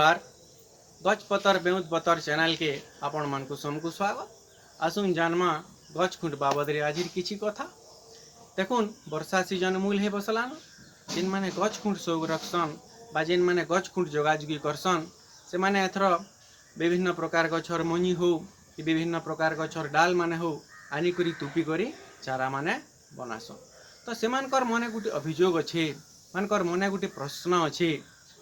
नमस्कार। गच पतर बेउत पतर चैनल के आपण मन को समकु स्वागत। आसुन जानमा गच खुंट बाबद रे आजिर किछि कथा। देखुन वर्षा सीजन मूल हे बसलान जिन माने गच खुंट सोग रखसन बा जिन माने गच खुंट जोगाजुगी करसन से माने एथर विभिन्न प्रकार गछर मनी हो कि विभिन्न प्रकार गछर डाल माने हो आनी करी तुपी करी चारा माने बनासन। तो सेमानकर मने गुटे अभियोग अच्छे, मानकर मने गुटे प्रश्न अच्छे।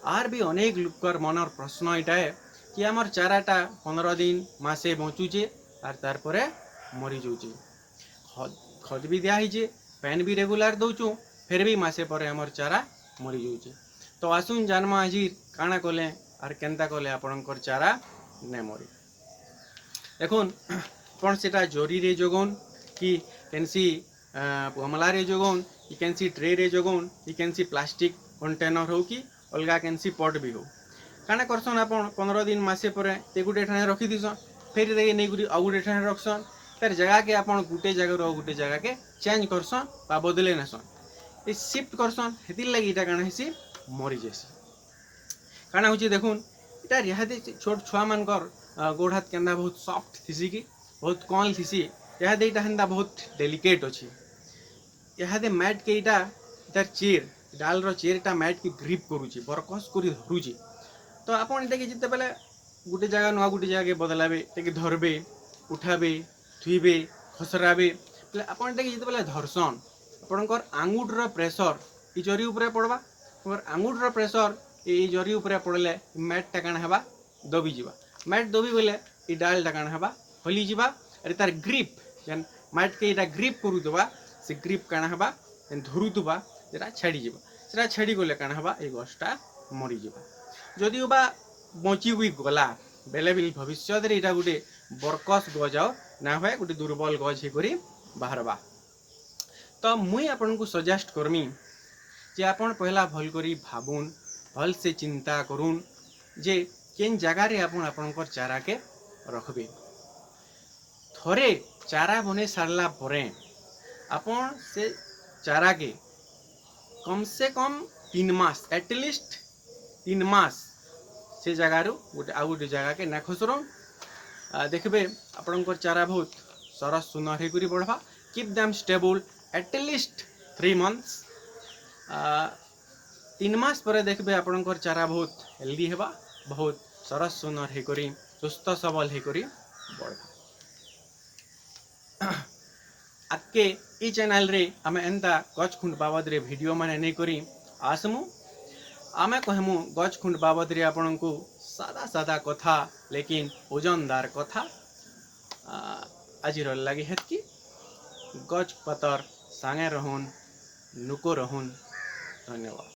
आर भी अनेक लोकर मनर प्रश्न इटा है कि आमर चाराटा 15 दिन मासे बचुचे आर तार परे मरी जाउचे। खद भी दिया हिचे, पैन भी रेगुलर दउचु, फिर भी मासे परे आमर चारा मरी जाउचे। तो आसुन जानमा आज काना कले आर केनता कले आपनकर चारा ने मरी। देखुन कौन सेटा जोरी रे जोगन कि केनसी गमला रे जोगन कि केनसी ट्रे रे जोगन कि केनसी प्लास्टिक कंटेनर हो कि अलगा केनसी पट भी हो। काना करसन आपन 15 दिन मासे परे ते गुटे ठाने रखी दिसन, फिर दे नै गुडी आ गुटे ठाने रखसन, तर जगह के आपन गुटे जगह रो गुटे जगह के चेंज करसन बा बदले नसन, ए शिफ्ट करसन। हेतिल लागि इटा काना हेसी मरि जेसी। काना होची देखुन इटा रिहादे छोट छुआ मानकर गोड़ हाथ केंदा बहुत सॉफ्ट थिसी कि बहुत कॉल थिसी। इहादे इटा हेंदा बहुत डेलिकेट अछि। इहादे मैट के इटा इतार चेर डाल रो चेरटा मैट की ग्रिप करूची, बरकस करी धरुची। तो आपन इटा के जिते बेले गुटे जगह नुआ गुटे जगह के बदलाबे, तेके धरबे, उठाबे, थुइबे, खसराबे, बेले आपन इटा के जिते बेले धरसन आपनकर आंगुठ रो प्रेशर ई जरी ऊपर पड़बा। और आंगुठ रो प्रेशर ई जरी ऊपर पड़ले मैट टा काना हेबा दबी जिबा। मैट दबी बेले ई डाल टा काना हेबा हली जिबा। अरे तार ग्रिप जेन मैट के इटा ग्रिप करू दबा, से ग्रिप काना हेबा जेन धरू दबा जेटा छाड़ी जिबा। सेटा छाड़ी गले काना हेबा ए गछटा मरि जिबा। जदि बा बची हुई गला बेले भी भविष्य रे इटा गुटे बरकस गजाओ ना होए गुटे दुर्बल गज हे करी बाहरबा। तो मुई आपन को सजेस्ट करमी जे आपन पहला भल करी भाबुन, भल से चिंता करुन जे केन जगह रे आपन आपनकर चारा के रखबे। थरे चारा बने सारला परे आपन से चारा के कम से कम 3 मास, एटलिस्ट 3 मास से जगह रू गोटे आ गोटे जगह के ना खसरो। देखबे आपनकर चारा बहुत सरस सुंदर हे करी बढ़बा। Keep them stable at least 3 months. 3 मास पर देखबे आपनकर चारा बहुत हेल्दी हेबा, बहुत सरस सुंदर हे करी सुस्थ सबल हे करी बढ़बा। आके ई चैनल रे आमे एंता गच खुंड बाबद रे वीडियो माने नै करी आसमु। आमे कहमु गच खुंड बाबद रे आपन को सादा सादा कथा लेकिन ओजनदार कथा। आजिर लगी हेतकी गच पतर सांगे रहून नुको रहून। धन्यवाद।